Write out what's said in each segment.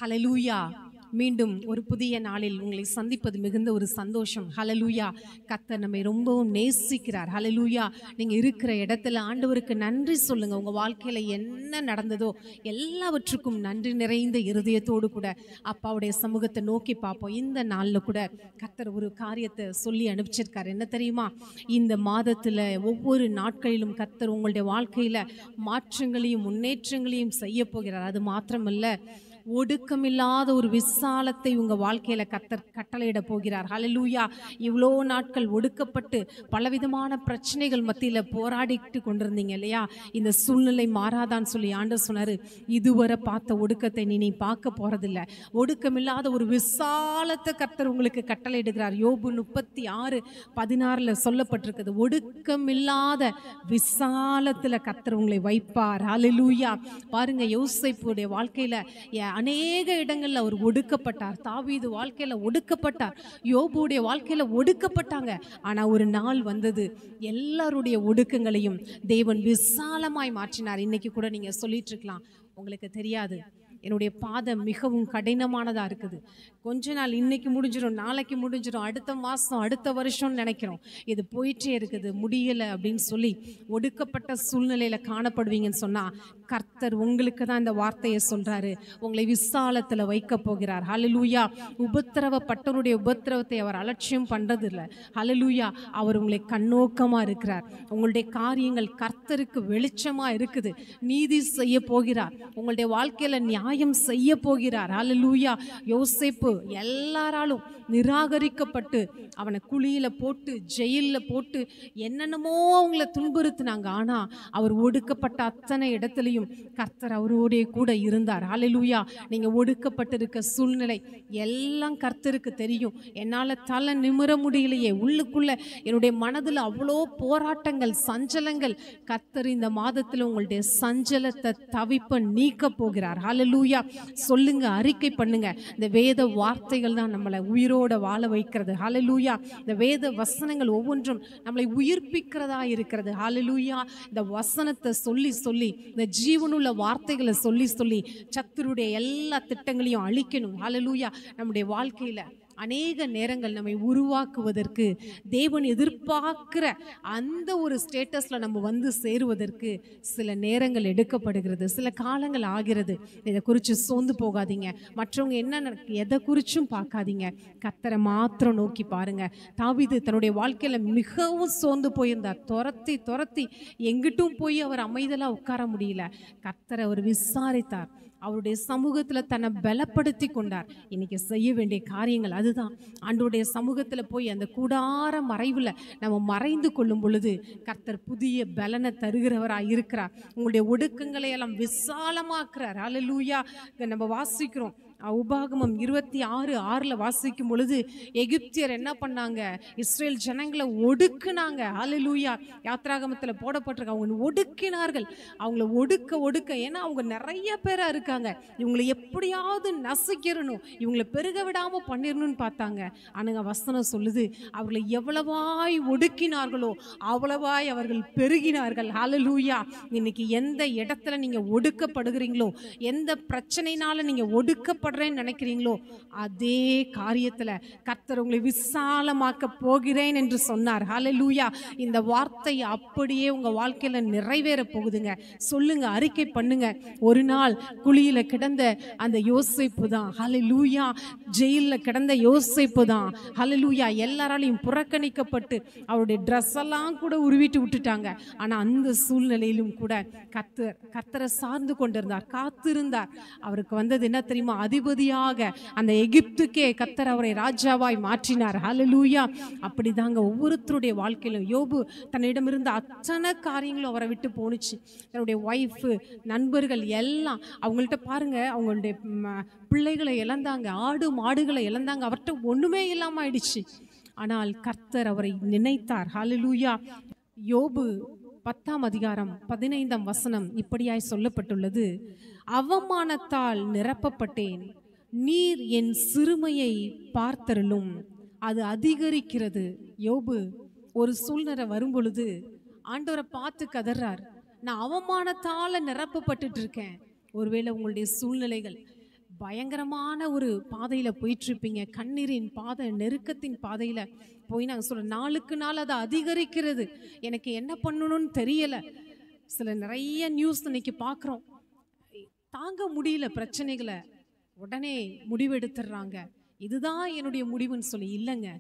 ஹalleluya. மீண்டும் ஒரு புதிய நாளில் உங்களை சந்திப்பது மிகுந்த ஒரு சந்தோஷம். ஹalleluya. கர்த்தர் நம்மை ரொம்பவும் நேசிக்கிறார். ஹalleluya. நீங்க இருக்கிற இடத்துல ஆண்டவருக்கு நன்றி சொல்லுங்க. உங்க வாழ்க்கையில என்ன நடந்ததோ எல்லாவற்றுக்கும் நன்றி நிறைந்த இருதயத்தோடு கூட அப்பாவுடைய சமூகத்தை நோக்கி பார்ப்போம். இந்த நாள்ல கூட கர்த்தர் ஒரு காரியத்தை சொல்லி அனுப்பிச்சிருக்காரு. என்ன தெரியுமா? இந்த மாதத்துல ஒவ்வொரு நாட்களிலும் கர்த்தர் உங்களுடைய வாழ்க்கையில மாற்றங்களையும் முன்னேற்றங்களையும் செய்ய போகிறார். அது மாத்திரமல்ல, ஒடுக்கமில்லாத ஒரு விசாலத்தை உங்க வாழ்க்கையில கர்த்தர் கட்டளையிட போகிறார். ஹalleluya. இவ்வளோ நாட்கள் ஒடுக்கப்பட்டு பலவிதமான பிரச்சனைகள் மத்தியில போராடிட்டு கொண்டிருந்தீங்க இல்லையா? இந்த சூழ்நிலை மாறாதான்னு சொல்லி ஆண்டவர் சொன்னாரு, இதுவரை பார்த்த ஒடுக்கத்தை நீ பார்க்க போறதில்ல. ஒடுக்கமில்லாத ஒரு விசாலத்தை கர்த்தர் உங்களுக்கு கட்டளையிடுகிறார். யோபு 36:16 சொல்லப்பட்டிருக்குது. ஒடுக்கமில்லாத விசாலத்துல கர்த்தர் உங்களை வைப்பார். ஹalleluya. பாருங்க, யோசேப்புடைய வாழ்க்கையில அநேக இடங்கள்ல அவர் ஒடுக்கப்பட்டார். தாவீது வாழ்க்கையில ஒடுக்கப்பட்டார். யோபுடைய வாழ்க்கையில ஒடுக்கப்பட்டாங்க. ஆனா ஒரு நாள் வந்தது, எல்லாருடைய ஒடுக்கங்களையும் தேவன் விசாலமாய் மாற்றினார். இன்னைக்கு கூட நீங்க சொல்லிட்டு இருக்கலாம், உங்களுக்கு தெரியாது, என்னுடைய பாதம் மிகவும் கடினமானதா இருக்குது. கொஞ்ச நாள், இன்னைக்கு முடிஞ்சிடும், நாளைக்கு முடிஞ்சிடும், அடுத்த மாசம், அடுத்த வருஷம்னு நினைக்கிறோம். இது போயிட்டே இருக்குது, முடியல அப்படின்னு சொல்லி ஒடுக்கப்பட்ட சூழ்நிலையில காணப்படுவீங்கன்னு சொன்னா கர்த்தர் உங்களுக்கு தான் இந்த வார்த்தையை சொல்றாரு. உங்களை விசாலத்துல வைக்க போகிறார். ஹalleluya. உபத்திரவப்பட்டவருடைய உபத்திரவத்தை அவர் அலட்சியம் பண்றது இல்லை. ஹalleluya. அவர் உங்களை கண்ணோக்கமா இருக்கிறார். உங்களுடைய காரியங்கள் கர்த்தருக்கு வெளிச்சமா இருக்குது. நீதி செய்ய போகிறார். உங்களுடைய வாழ்க்கையில நியாயம் செய்ய போகிறார். ஹalleluya. யோசேப்பு எல்லாராலும் நிராகரிக்கப்பட்டு அவனை குழியில போட்டு ஜெயில போட்டு என்னென்னமோ அவங்கள துன்புறுத்தினாங்க. ஆனா அவர் ஒடுக்கப்பட்ட அத்தனை இடத்துலையும் கர்த்தர் அவரோடைய கூட இருந்தார். ஹalleluya. நீங்க ஒடுக்கப்பட்டிருக்க சூழ்நிலை எல்லாம் கர்த்தருக்கு தெரியும். என்னால தலை நிமிர முடியலையே, உள்ளுக்குள்ள என்னுடைய மனதுல அவ்வளோ போராட்டங்கள், சஞ்சலங்கள். கர்த்தர் இந்த மாதத்துல உங்களுடைய சஞ்சலத்தை தவிப்ப நீக்க போகிறார். ஹalleluya. சொல்லுங்க, அறிக்கை பண்ணுங்க. இந்த வேத வார்த்தைகள் தான் நம்மளை உயிரோட வாழ வைக்கிறது. ஹalleluya. இந்த வேத வசனங்கள் ஒவ்வொன்றும் நம்மளை உயிர்ப்பிக்கிறதா இருக்கிறது. ஹalleluya. இந்த வசனத்தை சொல்லி சொல்லி, இந்த ஜீவனுள்ள வார்த்தைகளை சொல்லி சொல்லி சத்துருடைய எல்லா திட்டங்களையும் அழிக்கணும். ஹalleluya. நம்முடைய வாழ்க்கையில அநேக நேரங்கள் நம்மை உருவாக்குவதற்கு, தேவன் எதிர்பார்க்கிற அந்த ஒரு ஸ்டேட்டஸ்ல நம்ம வந்து சேருவதற்கு சில நேரங்கள் எடுக்கப்படுகிறது, சில காலங்கள் ஆகிறது. இதை குறித்து சோர்ந்து போகாதீங்க. மற்றவங்க என்ன எதை குறிச்சும் பார்க்காதீங்க. கர்த்தரை மாத்திரம் நோக்கி பாருங்க. தாவீது தன்னுடைய வாழ்க்கையில மிகவும் சோர்ந்து போயிருந்தார். துரத்தி துரத்தி எங்கிட்டும் போய் அவர் அமைதலா உட்கார முடியல. கர்த்தரை அவர் விசாரித்தார். அவருடைய சமூகத்துல தன்னை பலப்படுத்தி கொண்டார். இன்னைக்கு செய்ய வேண்டிய காரியங்கள் அதுதான். ஆண்டவருடைய சமூகத்துல போய் அந்த கூடார மறைவுல நம்ம மறைந்து கொள்ளும் பொழுது கர்த்தர் புதிய பலனை தருகிறவராய் இருக்கிறார். உங்களுடைய ஒடுக்கங்களை எல்லாம் விசாலமாக்குறார். ஹalleluya. நம்ம வாசிக்கிறோம், உபாகமம் 26:6 வாசிக்கும் பொழுது எகிப்தியர் என்ன பண்ணாங்க? இஸ்ரேல் ஜனங்களை ஒடுக்குனாங்க. ஹalleluya. யாத்ராகமத்துல போடப்பட்டிருக்க, அவங்க ஒடுக்கினார்கள். அவங்கள ஒடுக்க ஒடுக்க, ஏன்னா அவங்க நிறைய பேரா இருக்காங்க, இவங்களை எப்படியாவது நசுக்கிறணும், இவங்களை பெருக விடாம பண்ணிடணும்னு பார்த்தாங்க. ஆனா வசனம் சொல்லுது, அவர்களை எவ்வளவாய் ஒடுக்கினார்களோ அவ்வளவாய் அவர்கள் பெருகினார்கள். ஹalleluya. இன்னைக்கு எந்த இடத்துல நீங்க ஒடுக்கப்படுகிறீங்களோ, எந்த பிரச்சனைனால நீங்க ஒடுக்க நினைக்கிறீங்களோ, அதே காரியத்துல கர்த்தர் உங்களை விசாலமாக்க போகிறேன் என்று சொன்னார். ஹalleluya. இந்த வார்த்தை அப்படியே உங்க வாழ்க்கையில நிறைவேற போகுதுங்க. சொல்லுங்க, அறிக்கை பண்ணுங்க. ஒரு நாள் குழியில கிடந்த அந்த யோசேப்பு தான். ஹalleluya. ஜெயில கிடந்த யோசேப்பு தான். ஹalleluya. எல்லாராலையும் புறக்கணிக்கப்பட்டு அவருடைய ட்ரெஸ் எல்லாம் கூட உருவிட்டு விட்டுட்டாங்க. ஆனா அந்த சூழ்நிலையிலும் கூட கர்த்தரை சார்ந்து கொண்டிருந்தார், காத்திருந்தார். அவருக்கு வந்தது என்ன தெரியுமா? அதிபதியாக அந்த எகிப்துக்கே கர்த்தர் அவரை ராஜாவாய் மாற்றினார். ஹalleluya. அப்படிதாங்க ஒவ்வொருத்தருடைய வாழ்க்கையிலும். யோபு தன்னிடமிருந்த அத்தனை காரியங்களும் அவரை விட்டு போணுச்சு. தன்னுடைய ஒய்ஃப், நண்பர்கள் எல்லாம் அவங்கள்ட்ட பாருங்க, அவங்களுடைய பிள்ளைகளை இழந்தாங்க, ஆடு மாடுகளை இழந்தாங்க, அவர்கிட்ட ஒண்ணுமே இல்லாம ஆயிடுச்சு. ஆனால் கர்த்தர் அவரை நினைத்தார். ஹalleluya. யோபு 10:15 இப்படியாய் சொல்லப்பட்டுள்ளது, அவமானத்தால் நிரப்பப்பட்டேன், நீர் என் சிறுமையை பார்த்தருளும், அது அதிகரிக்கிறது. யோபு ஒரு சூழ்நிலை வரும் பொழுது ஆண்டவரை பார்த்து கதறார், நான் அவமானத்தால நிரப்பப்பட்டுட்டு இருக்கேன். ஒருவேளை உங்களுடைய சூழ்நிலைகள் பயங்கரமான ஒரு பாதையில போயிட்டு இருப்பீங்க. கண்ணீரின் பாதை, நெருக்கத்தின் பாதையில போய் நாங்கள் சொல்ற நாளுக்கு நாள் அது அதிகரிக்கிறது. எனக்கு என்ன பண்ணணும்னு தெரியல. சில நிறைய நியூஸ் இன்னைக்கு பார்க்குறோம். தாங்க முடியல பிரச்சனைகளை, உடனே முடிவெடுத்துடுறாங்க. இதுதான் என்னுடைய முடிவுன்னு சொல்லி. இல்லைங்க,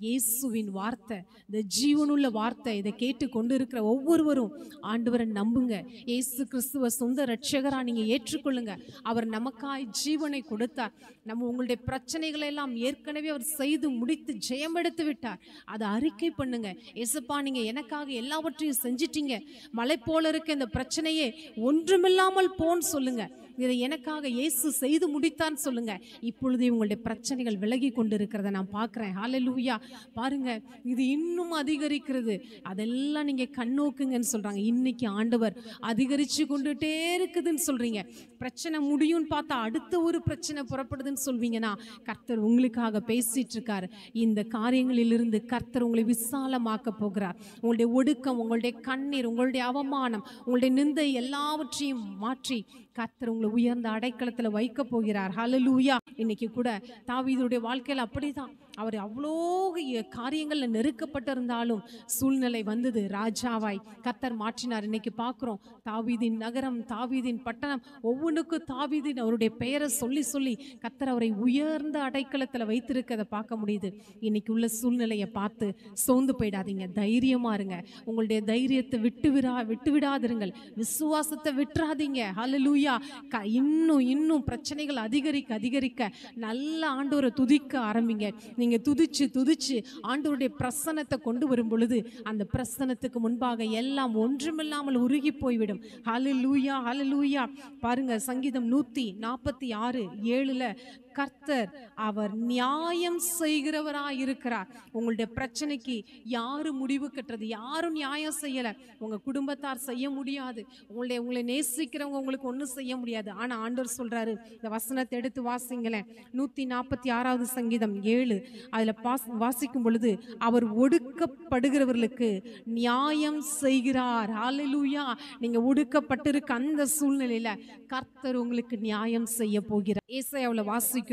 இயேசுவின் வார்த்தை, இந்த ஜீவனுள்ள வார்த்தை, இதை கேட்டு கொண்டு இருக்கிற ஒவ்வொருவரும் ஆண்டவரை நம்புங்க. இயேசு கிறிஸ்துவ சொந்த இரட்சகரா நீங்க ஏற்றுக்கொள்ளுங்க. அவர் நமக்காய் ஜீவனை கொடுத்தார். நம்ம உங்களுடைய பிரச்சனைகளை எல்லாம் ஏற்கனவே அவர் செய்து முடித்து ஜெயம் எடுத்து விட்டார். அதை அறிக்கை பண்ணுங்க. ஏசப்பா, நீங்க எனக்காக எல்லாவற்றையும் செஞ்சிட்டீங்க. மலை போல இருக்க இந்த பிரச்சனையே ஒன்றுமில்லாமல் போன்னு சொல்லுங்க. இதை எனக்காக இயேசு செய்து முடித்தான்னு சொல்லுங்க. இப்பொழுது உங்களுடைய பிரச்சனைகள் விலகி கொண்டு இருக்கிறத நான் பார்க்குறேன். ஹல்லேலூயா. பாருங்க, இது இன்னும் அதிகரிக்கிறது. அதெல்லாம் நீங்க கண்ணோக்குங்கன்னு சொல்றாங்க. இன்னைக்கு ஆண்டவர் அதிகரிச்சு கொண்டுட்டே இருக்குதுன்னு சொல்றீங்க. பிரச்சனை முடியும்னு பார்த்தா அடுத்த ஒரு பிரச்சனை புறப்படுதுன்னு சொல்வீங்கன்னா, கர்த்தர் உங்களுக்காக பேசிட்டு இருக்காரு. இந்த காரியங்களிலிருந்து கர்த்தர் உங்களை விசாலமாக்க போகிறார். உங்களுடைய ஒடுக்கம், உங்களுடைய கண்ணீர், உங்களுடைய அவமானம், உங்களுடைய நிந்தை எல்லாவற்றையும் மாற்றி கர்த்தர் உங்களை உயர்ந்த அடைக்கலத்துல வைக்க போகிறார். ஹல்லேலூயா. இன்னைக்கு கூட தாவீதுடைய வாழ்க்கையில அப்படிதான். அவர் அவ்வளோ காரியங்கள்ல நெருக்கப்பட்டிருந்தாலும் சூழ்நிலை வந்தது, ராஜாவாய் கர்த்தர் மாற்றினார். இன்னைக்கு பார்க்குறோம், தாவீதின் நகரம், தாவீதின் பட்டணம், ஒவ்வொன்றுக்கும் தாவீதின் அவருடைய பெயரை சொல்லி சொல்லி கர்த்தர் அவரை உயர்ந்த அடைக்கலத்துல வைத்திருக்கிறத பார்க்க முடியுது. இன்னைக்கு உள்ள சூழ்நிலையை பார்த்து சோர்ந்து போயிடாதீங்க. தைரியமா இருங்க. உங்களுடைய தைரியத்தை விட்டு விடாதிருங்கள். விசுவாசத்தை விட்டுறாதீங்க. ஹல்லேலூயா. இன்னும் இன்னும் பிரச்சனைகள் அதிகரிக்க அதிகரிக்க நல்ல ஆண்டவரை துதிக்க ஆரம்பிங்க. நீங்க துதிச்சு துதிச்சு ஆண்டவருடைய பிரசன்னத்தை கொண்டு வரும் பொழுது அந்த பிரசன்னத்துக்கு முன்பாக எல்லாம் ஒன்றுமில்லாமல் உருகி போய்விடும். ஹல்லேலூயா, ஹல்லேலூயா. பாருங்க, சங்கீதம் 146:7 கர்த்தர் அவர் நியாயம் செய்கிறவராய் இருக்கிறார். உங்களுடைய பிரச்சனைக்கு யாரும் முடிவு கட்டுறது, யாரும் நியாயம் செய்யல. உங்க குடும்பத்தார் செய்ய முடியாது, உங்களை நேசிக்கிறவங்க உங்களுக்கு ஒன்றும் செய்ய முடியாது. ஆனா ஆண்டவர் சொல்றாரு, இந்த வசனத்தை எடுத்து வாசிங்களேன். 146 சங்கீதம் 7 அதுல வாசிக்கும் பொழுது, அவர் ஒடுக்கப்படுகிறவர்களுக்கு நியாயம் செய்கிறார். ஹல்லேலூயா. நீங்க ஒடுக்கப்பட்டிருக்க அந்த சூழ்நிலையில கர்த்தர் உங்களுக்கு நியாயம் செய்ய போகிறார். ஏசாயாவுல வாசிக்கிறோம்,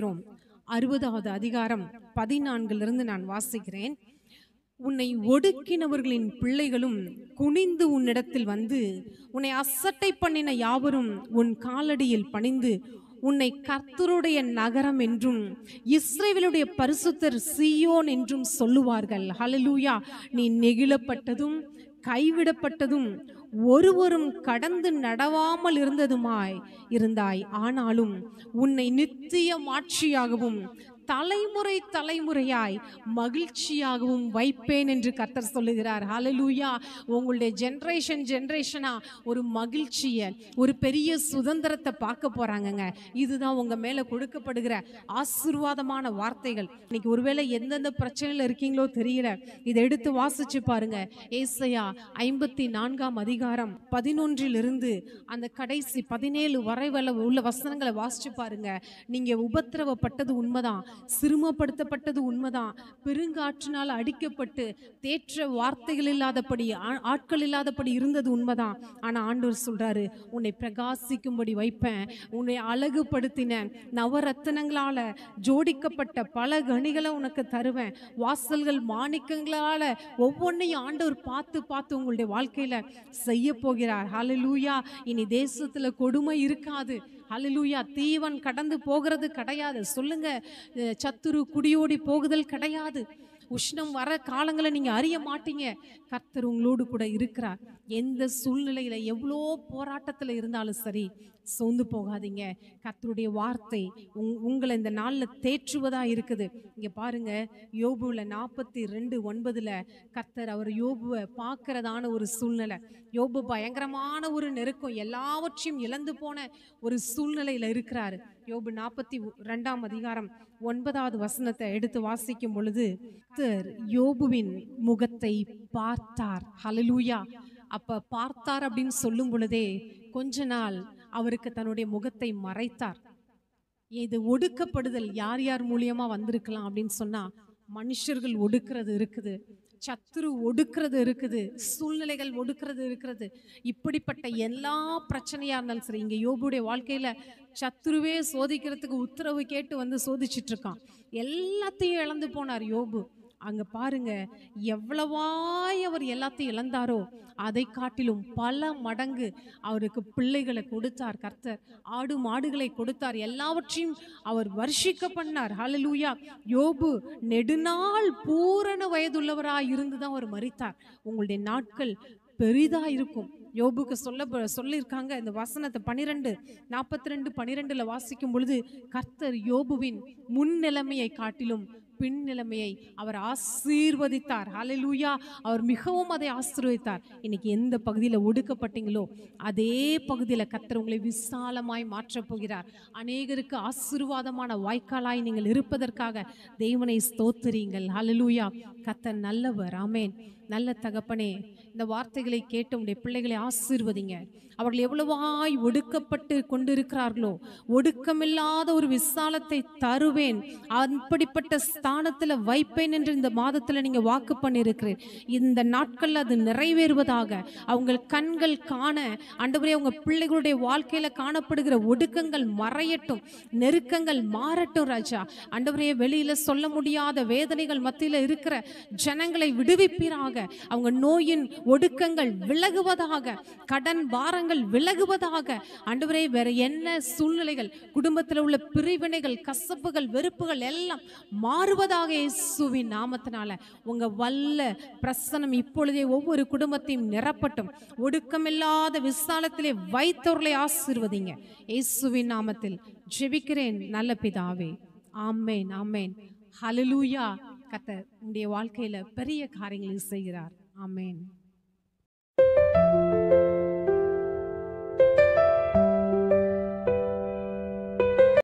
60வது அதிகாரம் 14 நான் வாசிக்கிறேன். உன்னை ஒடுக்கினவர்களின் பிள்ளைகளும் குனிந்து உன்னிடத்தில் வந்து உன்னை அசட்டை பண்ணின யாவரும் உன் காலடியில் பணிந்து உன்னை கர்த்தருடைய நகரம் என்றும் இஸ்ரவேலுடைய பரிசுத்தர் சீயோன் என்றும் சொல்லுவார்கள். ஹல்லேலூயா. நீ நெகிழப்பட்டதும் கைவிடப்பட்டதும் ஒருவரும் கடந்து நடவாமல் இருந்ததுமாய் இருந்தாய். ஆனாலும் உன்னை நித்திய மாட்சியாகவும் தலைமுறை தலைமுறையாய் மகிழ்ச்சியாகவும் வைப்பேன் என்று கர்த்தர் சொல்லுகிறார். ஹல்லேலூயா. உங்களுடைய ஜெனரேஷனா ஒரு மகிழ்ச்சியை, ஒரு பெரிய சுதந்திரத்தை பார்க்க போறாங்கங்க. இதுதான் உங்க மேல கொடுக்கப்படுகிற ஆசீர்வாதமான வார்த்தைகள். இன்னைக்கு ஒருவேளை எந்தெந்த பிரச்சனையில இருக்கீங்களோ தெரியல, இதை எடுத்து வாசிச்சு பாருங்க. ஏசாயா 54 அதிகாரம் 11 அந்த கடைசி 17 வரை உள்ள வசனங்களை வாசிச்சு பாருங்க. நீங்க உபத்திரவப்பட்டது உண்மைதான், சிறுமப்படுத்தப்பட்டது உண்மைதான், பெருங்காற்றினால் அடிக்கப்பட்டு தேற்ற வார்த்தைகள் இல்லாதபடி, ஆட்கள் இல்லாதபடி இருந்தது உண்மைதான். ஆனா ஆண்டவர் சொல்றாரு, உன்னை பிரகாசிக்கும்படி வைப்பேன், உன்னை அழகுபடுத்தின நவரத்தினங்களால ஜோடிக்கப்பட்ட பல கனிகளை உனக்கு தருவேன், வாசல்கள் மாணிக்கங்களால ஒவ்வொன்றையும் ஆண்டவர் பார்த்து பார்த்து உங்களுடைய வாழ்க்கையில செய்ய போகிறார். ஹல்லேலூயா. இனி தேசத்துல கொடுமை இருக்காது. ஹல்லேலூயா. தீவன் கடந்து போகிறது கிடையாது. சொல்லுங்க, சத்துரு குடியோடி போகுதல் கிடையாது. உஷ்ணம் வர காலங்களை நீங்க அறிய மாட்டீங்க. கர்த்தர் உங்களோடு கூட இருக்கிறார். எந்த சூழ்நிலையில எவ்வளோ போராட்டத்துல இருந்தாலும் சரி, சோர்ந்து போகாதீங்க. கர்த்தருடைய வார்த்தை உங்களை இந்த நாள்ல தேற்றுவதா இருக்குது. இங்க பாருங்க, யோபுல 42:9 கர்த்தர் அவர் யோபுவை பார்க்கிறதான ஒரு சூழ்நிலை. யோபு பயங்கரமான ஒரு நெருக்கம், எல்லாவற்றையும் இழந்து போன ஒரு சூழ்நிலையில இருக்கிறாரு. யோபு 42 அதிகாரம் 9வது வசனத்தை எடுத்து வாசிக்கும் பொழுது, கர்த்தர் யோபுவின் முகத்தை பார்த்தார். ஹல்லேலூயா. அப்ப பார்த்தார் அப்படின்னு சொல்லும் பொழுதே கொஞ்ச நாள் அவருக்கு தன்னுடைய முகத்தை மறைத்தார். இது ஒடுக்கப்படுதல் யார் யார் மூலியமா வந்திருக்கலாம் அப்படின்னு சொன்னா, மனுஷர்கள் ஒடுக்கிறது இருக்குது, சத்துரு ஒடுக்கிறது இருக்குது, சூழ்நிலைகள் ஒடுக்கிறது இருக்கிறது. இப்படிப்பட்ட எல்லா பிரச்சனையா இருந்தாலும் சரி, இங்க யோபுடைய வாழ்க்கையில சத்துருவே சோதிக்கிறதுக்கு உத்தரவு கேட்டு வந்து சோதிச்சுட்டு இருக்கான். எல்லாத்தையும் இழந்து போனார் யோபு. அங்க பாருங்க, எவ்வளவாய் அவர் எல்லாத்தையும் இழந்தாரோ அதை காட்டிலும் பல மடங்கு அவருக்கு பிள்ளைகளை கொடுத்தார் கர்த்தர். ஆடு மாடுகளை கொடுத்தார், எல்லாவற்றையும் அவர் வர்ஷிக்க பண்ணார். ஹல்லேலூயா. யோபு நெடுநாள் பூரண வயதுள்ளவராய் இருந்துதான் அவர் மரித்தார். உங்களுடைய நாட்கள் பெரிதா இருக்கும். யோபுக்கு சொல்லியிருக்காங்க இந்த வசனத்தை 42:42 வாசிக்கும் பொழுது, கர்த்தர் யோபுவின் முன் நிலைமையை காட்டிலும் பின் நிலைமையை அவர் ஆசீர்வதித்தார். ஹல்லேலூயா. அவர் மிகவும் அதை ஆசீர்வதித்தார். இன்னைக்கு எந்த பகுதியில் ஒடுக்கப்பட்டீங்களோ அதே பகுதியில் கர்த்தர் உங்களை விசாலமாய் மாற்றப் போகிறார். அநேகருக்கு ஆசீர்வாதமான வாய்க்காலாய் நீங்கள் இருப்பதற்காக தேவனை ஸ்தோத்திரீங்கள். ஹல்லேலூயா. கர்த்தர் நல்லவர். ஆமென். நல்ல தகப்பனே, இந்த வார்த்தைகளை கேட்டு உடைய பிள்ளைகளை ஆசீர்வதிங்க. அவர்கள் எவ்வளவாய் ஒடுக்கப்பட்டு கொண்டிருக்கிறார்களோ, ஒடுக்கமில்லாத ஒரு விசாலத்தை தருவேன், அப்படிப்பட்ட ஸ்தானத்தில் வைப்பேன் என்று இந்த மாதத்தில் நீங்க வாக்கு பண்ணியிருக்கிறேன். இந்த நாட்கள் அது நிறைவேறுவதாக அவங்க கண்கள் காண ஆண்டவரே, உங்க பிள்ளைகளுடைய வாழ்க்கையில காணப்படுகிற ஒடுக்கங்கள் மறையட்டும், நெருக்கங்கள் மாறட்டும் ராஜா. ஆண்டவரே, வெளியில சொல்ல முடியாத வேதனைகள் மத்தியில இருக்கிற ஜனங்களை விடுவிப்பீராக. அவங்க நோயின் ஒடுக்கங்கள் விலகுவதாக, கடன் பாரங்கள் விலகுவதாக. ஆண்டவரே, வேற என்ன சூழ்நிலைகள், குடும்பத்தில் உள்ள பிரிவினைகள், கசப்புகள், வெறுப்புகள் எல்லாம் மாறுவதாக இயேசுவின் நாமத்தினால. உங்க வல்ல பிரசனம் இப்பொழுதே ஒவ்வொரு குடும்பத்தையும் நிரப்பட்டும். ஒடுக்கமில்லாத விசாலத்திலே வைத்தவர்களை ஆசீர்வதிங்க. இயேசுவின் நாமத்தில் ஜெபிக்கிறேன் நல்ல பிதாவே. ஆமென். ஆமென். ஹல்லேலூயா. கர்த்தர் உங்களுடைய வாழ்க்கையில பெரிய காரியங்களை செய்கிறார். ஆமென்.